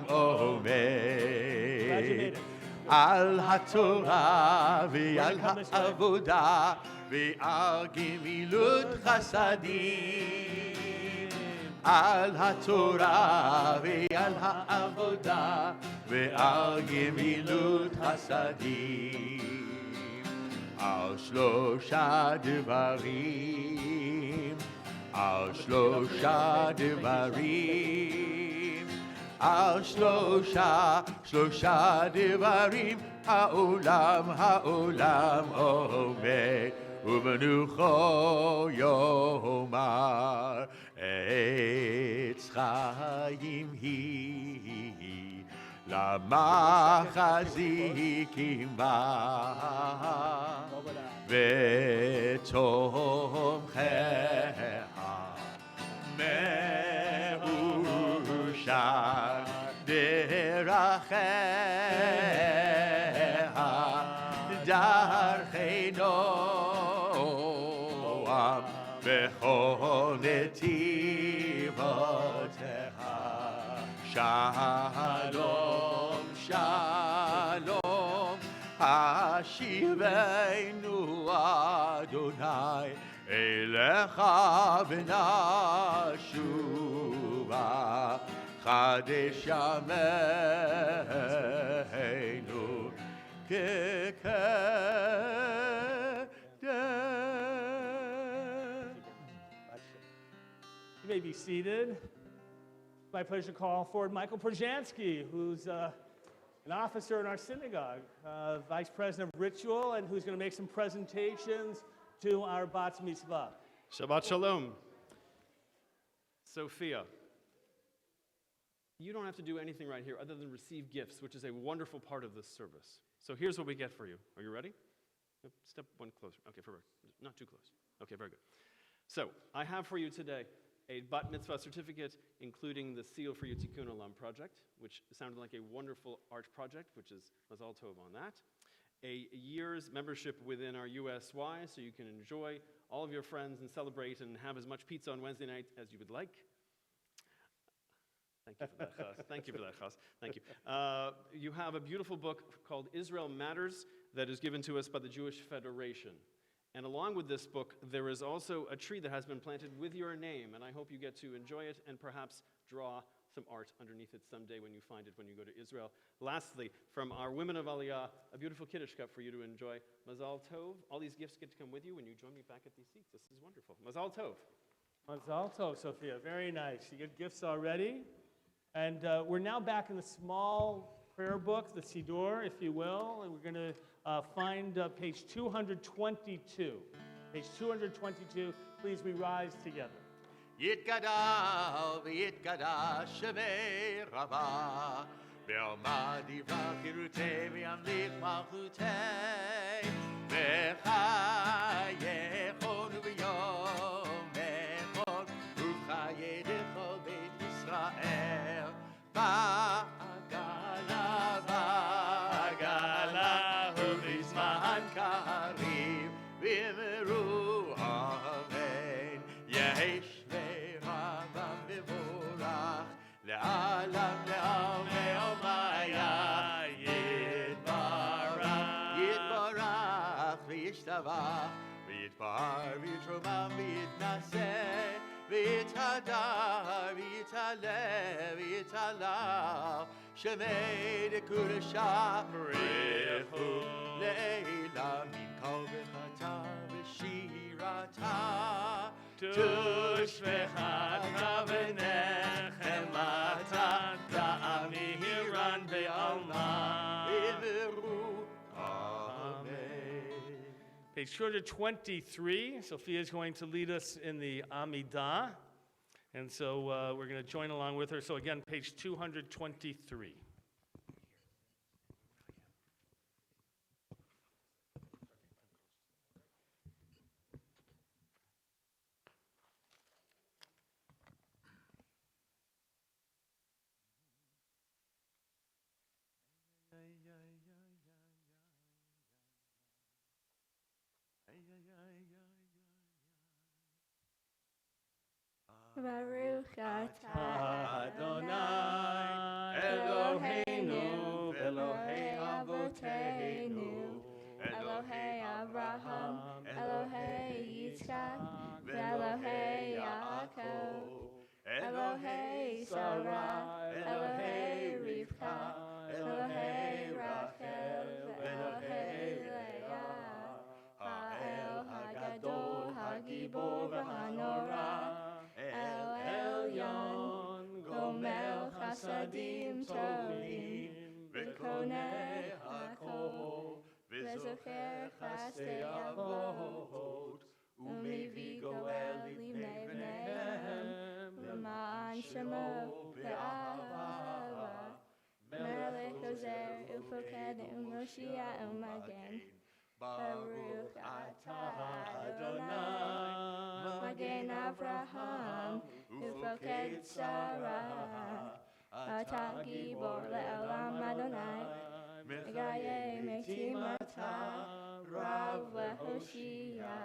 omed. Al haTorah ve'al ha'avodah ve'al gemilut chasadim. Al haTorah ve'al ha'avodah ve'al gemilut chasadim. Al shlosha devarim, al shlosha devarim, al shlosha devarim, ha'olam omed. U'menucho yomar etz chayim hi lamachazikim ba v'tomcheha me'ushar deracheha darchei noam bechol netivoteha. Shalom, shalom, hashivenu Adonai elecha v'nashuva chadesh yameinu kekedem. You may be seated. It's my pleasure to call forward Michael Przanski, who's an officer in our synagogue, vice president of ritual, and who's going to make some presentations to our bat mitzvah. Shabbat Shalom. Sophia, you don't have to do anything right here other than receive gifts, which is a wonderful part of this service. So here's what we get for you. Are you ready? Step one closer. Okay, not too close. Okay, very good. So I have for you today a bat mitzvah certificate, including the seal for your Tikkun Olam project, which sounded like a wonderful art project, which is Mazal Tov on that. A year's membership within our USY, so you can enjoy all of your friends and celebrate and have as much pizza on Wednesday night as you would like. Thank you for that, Chas. Thank you for that, Chas. Thank you. You have a beautiful book called Israel Matters that is given to us by the Jewish Federation. And along with this book, there is also a tree that has been planted with your name, and I hope you get to enjoy it and perhaps draw some art underneath it someday when you find it when you go to Israel. Lastly, from our women of Aliyah, a beautiful Kiddush cup for you to enjoy. Mazal Tov. All these gifts get to come with you when you join me back at these seats. This is wonderful. Mazal Tov. Mazal Tov, Sophia. Very nice. You get gifts already. And we're now back in the small prayer book, the Siddur, if you will, and we're going to find page 222. Page 222. Please, we rise together. יתגדל ויתגדל שמי רבה בעלמא דברה חירותי וימליך מלכותי בחייכון וביומכון וחיי לכל בית ישראל בעגלה ובזמן קריב ואמרו אמן יש לעולם לעולמי עולמיה יתברך וישתבח ויתפאר ויתרומם ויתנשא ויתהדר ויתעלה ויתעלה שמי לקודשה ברכו לעילה מן כל ברכתה ושירתה תושבחה ונחמתה דעמי הירן בעלמא יברו אמן. Page 223, Sophia is going to lead us in the Amidah. And so we're going to join along with her. So again, page 223. Baruch atah Adonai Eloheinu Elohei Avoteinu Elohei Abraham, Elohei Yitzchak, Elohei Yaakov, Elohei Sarah, Elohei Rivka, Elohei Rachel, Elohei Leah, Ha'el Hagadol, Hagibor v'Hanora, El Elyon, Gomel Chasadim Tovim, V'koneh Hakol, V'zocher Chasdei Avot, U'mivii Goel Livnei Bneihem, L'ma'an Shemo Be'ahava, Melech Ozer U'foked U'moshiach U'magen, Baruch atah Adonai, Magen Avraham, U'foked Sarah, Atah Gibor Le'olam Adonai, Megaye Metim Atah, Rav Lehoshia,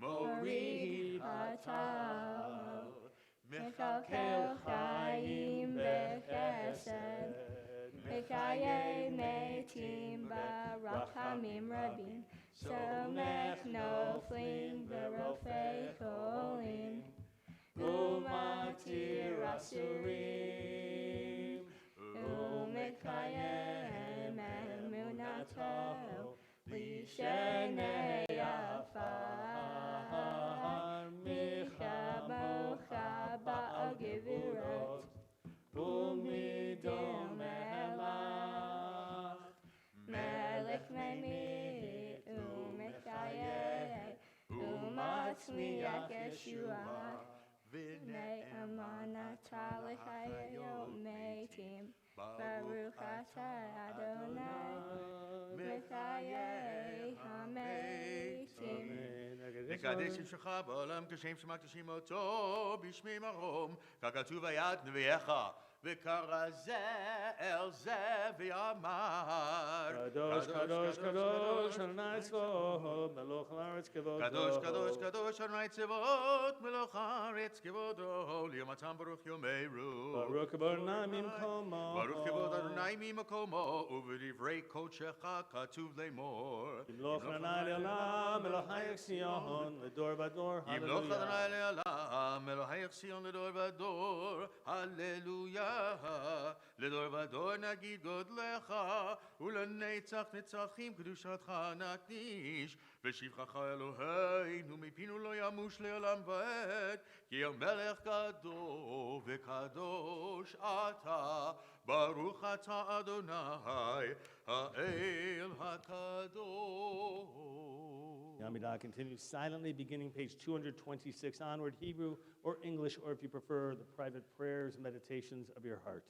Morid Atah, Mechalkel Chaim Bechesed, Mekaye Metim Barachamim Rabim, Somech Noflim Berofei Cholim, Umatir Asurim, Umekayem Emunato, Lishenei Afar, Micha Mocha Ba'al Gevirat, Umidom Melach, Melech Memi, Umekayem, Umatzmiach Yeshua, V'nei Amana atah l'chayot metim. Baruch atah Adonai mechayei hametim. נקדש את שמך בעולם כשם שמקדשים אותו בשמי מרום, ככתוב היד נביאך, וקרא זה אל זה ואמר קדוש, קדוש, קדוש, אדוני צבאות, מלוך הארץ כבודו. קדוש, קדוש, קדוש, אדוני צבאות, מלוך הארץ כבודו, ליומתם ברוך יאמרו. ברוך כבוד אדוני ממקומו. ברוך כבוד אדוני ממקומו, ובדברי קודשך כתוב לאמור. ימלוך אדוני לעולם, אלוהי ציון, לדור ודור, ימלוך הללויה. אדוני לעולם, אלוהי ציון לדור ודור, הללויה. לדור ודור נגיד גודלך, ולנצח נצחים קדושתך נקדיש. ושבחך אלוהינו מפינו לא ימוש לעולם ועד, כי המלך גדול וקדוש אתה, ברוך אתה אדוני, האל הקדוש. Yamidah continues silently, beginning page 226 onward, Hebrew or English, or if you prefer, the private prayers and meditations of your heart.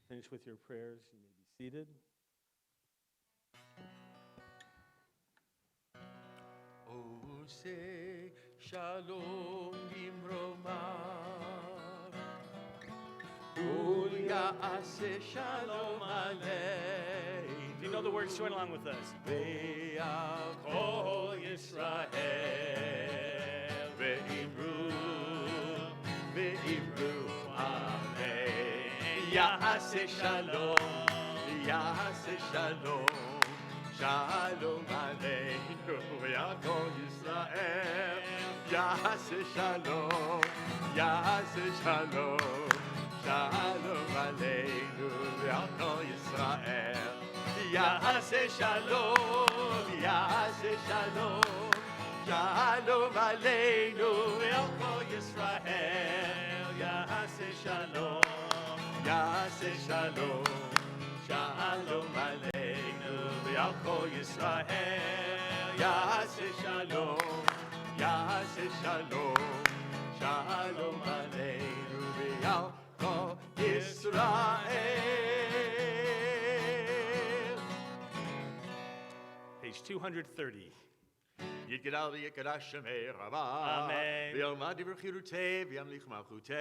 Finish with your prayers. You may be seated. עושה שלום במרומיו, ויעשה שלום עלינו. If you know the words, join along with us. ועל כל ישראל, ואמרו אמן. יעשה שלום, יעשה שלום, שלום עלינו ועל כל ישראל. יעשה שלום, יעשה שלום, שלום עלינו ועל כל ישראל. יעשה שלום, יעשה שלום, שלום עלינו ועל כל ישראל. יעשה שלום, יעשה שלום, שלום עלינו ועל כל ישראל. יעשה שלום, יעשה שלום, שלום עלינו ועל כל ישראל. Page 230. יתגדל ויקדש שמי רבה, אמן. וילמד דבר חירותי וימליך מלכותי,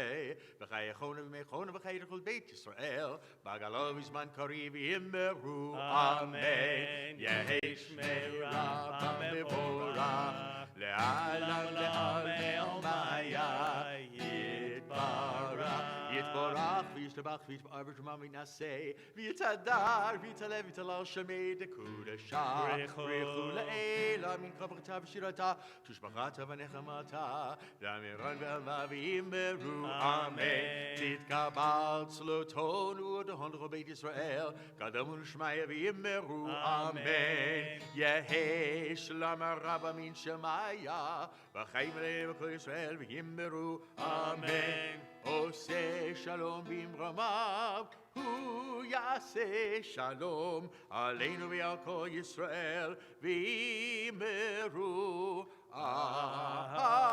וחיי יכונה ומכונה וחיי לכל בית ישראל, בגלו בזמן קריב יאמרו אמן. יהי שמי רבה מבורך, לעולם לעלמיה יתברך. יתברך וישתבח ויתפאר ושמע וינשא, ויתהדר ויתעלה ויתהלל שמי דקודשה. ברכו לאלה מן כברתה ושירתה, תושבחתה ונחמתה, לאמירן ועלמה ויאמרו אמן. תתקבל צלותנו ודהון לכל בית ישראל, קדמו לשמיה ויאמרו אמן. יהי שלום רבה מן שמיה, וחיים עליהם כל ישראל ויאמרו אמן. עושה שלום במרומיו, הוא יעשה שלום עלינו ועל כל ישראל, ויאמרו אמן.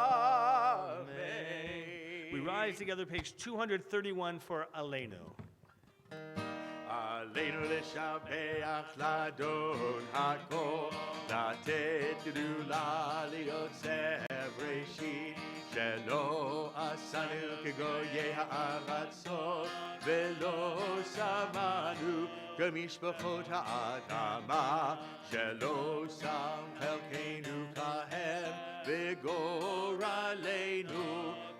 We rise together, page 231 for Aleinu. עלינו לשבח לאדון הכל, לתת גדולה ליוצר בראשית, שלא עשנו כגויי הארצות, ולא שמענו כמשפחות האדמה, שלא שם חלקנו כהם, וגורלנו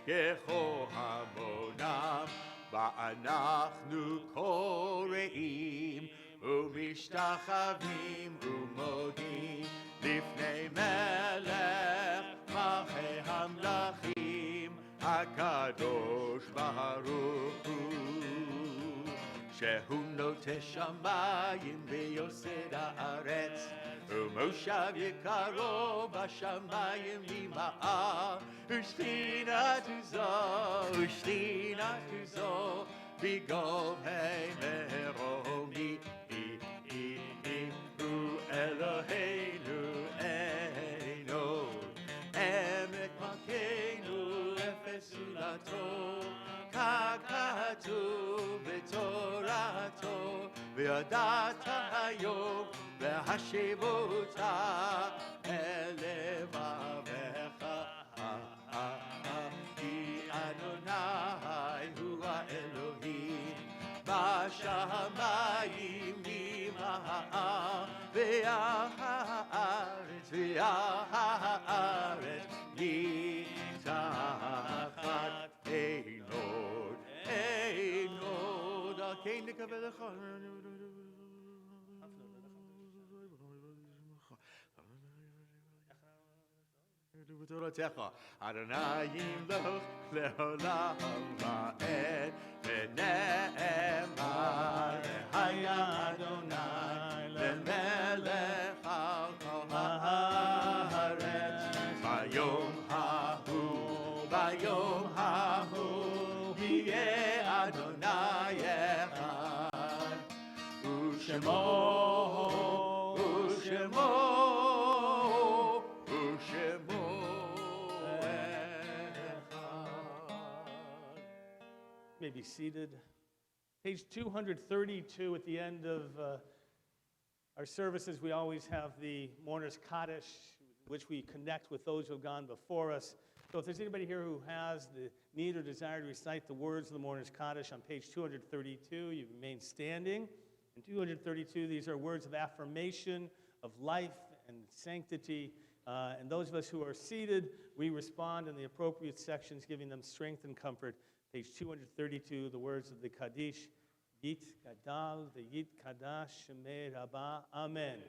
ככל המונם, ואנחנו קוראים ומשתחווים ומודים לפני מלך מלכי המלכים הקדוש ברוך הוא, שהוא נוטה שמיים ויוסד הארץ, ומושב יקרו בשמיים ממעל, ושכינתו זו בגובה מרומי, הוא אלוהינו אין עוד, עמק מלכנו אפס זולתו, ככתוב בתורתו, וידעת היום והשיבותה אל לבבך, כי אדוני הוא האלוהים בשמיים ממעל, והארץ מתחת אין עוד, על כן נקווה לך. בתורתך, אדוני ימלוך לעולם ועד, ונאמר היה אדוני למלך על כל הארץ. ביום ההוא יהיה אדוני אחד, ושמו You may be seated. Page 232 at the end of our services, we always have the Mourner's Kaddish, which we connect with those who have gone before us. So if there's anybody here who has the need or desire to recite the words of the Mourner's Kaddish on page 232, you remain standing. In 232, these are words of affirmation, of life and sanctity. And those of us who are seated, we respond in the appropriate sections, giving them strength and comfort. Page 232, the words of the Kaddish. Yit Gadal v'yit Kadash Shemei Rabbah. Amen.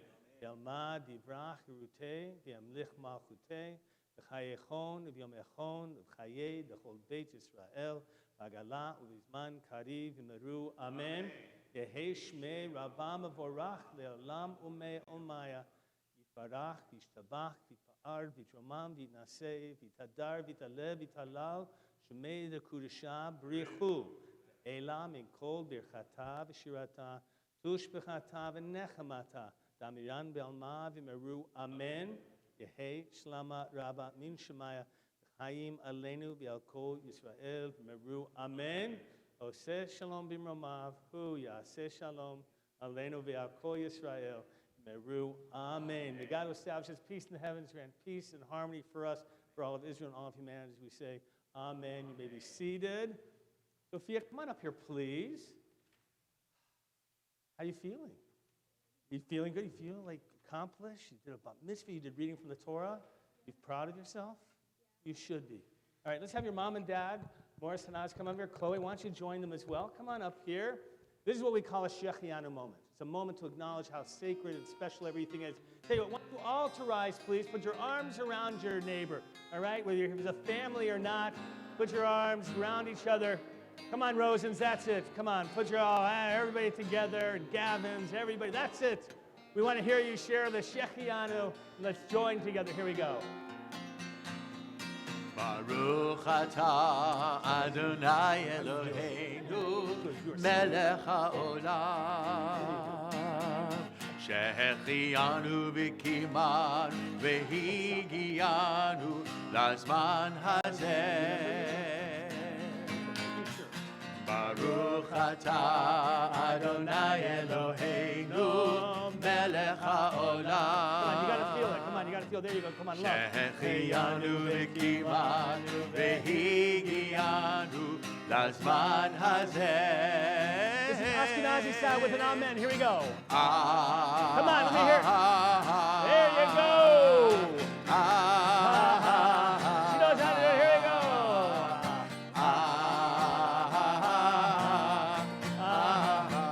Yalmad Yivrach Yeruteh v'yamlich Malchuteh v'chayechon v'yomechon v'chayei d'chol Beit Yisrael v'agala u'vizman kariv v'meru. Amen. Yehei Shmei Rabbah Mevorach le'olam u'mei omaya. Yifarach v'yishtabach v'yipa'ar v'yitromam v'yitnaseh v'yitadar v'yitaleh v'yitalal Shemei Dekudesha Brichu Ela Min Kol Birchata V'Shirata Tushbechata V'Nechamata Damiran Be'alma V'Meru Amen Yehei Shlama Rabba Min Shemaya V'Chaim Aleinu V'Al Kol Yisrael V'Meru Amen Oseh Shalom B'Mromav Hu Yaseh Shalom Aleinu V'Al Kol Yisrael V'Meru Amen. May God establish His peace in the heavens, grant peace and harmony for us, for all of Israel and all of humanity, as we say Amen. You may be seated. Sophia, come on up here, please. How are you feeling? You feeling good? You feeling like accomplished? You did a bat mitzvah. You did reading from the Torah. You proud of yourself? You should be. All right, let's have your mom and dad, Morris and Oz, come over here. Chloe, why don't you join them as well? Come on up here. This is what we call a Shechianu moment. It's a moment to acknowledge how sacred and special everything is. Tell you what, want you all to rise, please. Put your arms around your neighbor, all right? Whether it's a family or not, put your arms around each other. Come on, Rosens, that's it. Come on, put your everybody together, and Gavins, everybody, that's it. We want to hear you share the Shechianu. Let's join together. Here we go. Baruch atah Adonai Eloheinu melech haolam שהחיינו בקימן והגיענו לזמן הזה. ברוך אתה אדוני אלוהינו melech haolam. Come on, you gotta feel it. Come on, you gotta feel. There you go. Come on, love. שהחיינו וקיימנו והגיענו לזמן הזה. This is Ashkenazi style with an amen. Here we go. Come Come on, let me hear it. There you go. She knows how to do it. Here we go.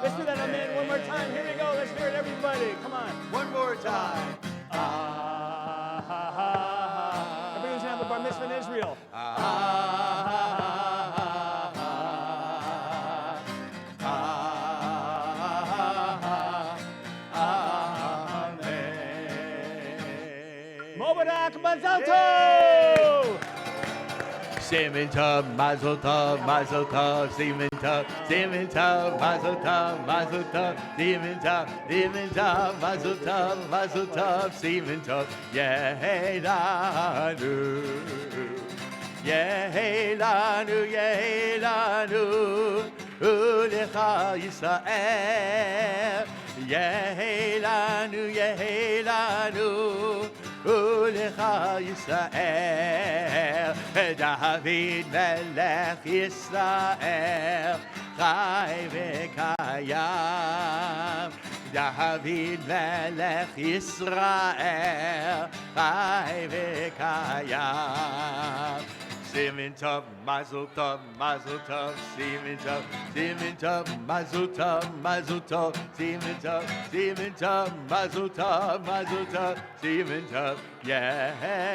Let's do that amen one more time. Here we go. Let's hear it, everybody. Come on. One more time. Everyone's gonna have a bar mitzvah in Israel. Mobarak Mazal Tov! Simen Tov, Mazel Tov, Mazel Tov, Simen Tov, Simen Tov, Mazel Tov, Mazel Tov, Simen Tov, Simen Tov, Mazel Tov, Mazel Tov, Simen Tov, Yehelanu, Yehelanu, Yehelanu, Ulecha Yisrael, Yehelanu, Yehelanu, Ulecha Yisrael, David Melech Yisrael, Chai v'kayam. David Melech Yisrael, Chai v'kayam. Simen Tov, Mazel Tov, Mazel Tov, Simen Tov, Simen Tov, Mazel Tov, Mazel Tov, Simen Tov, Simen Tov, Mazel Tov, Mazel Tov, Simen Tov, Yehelanu.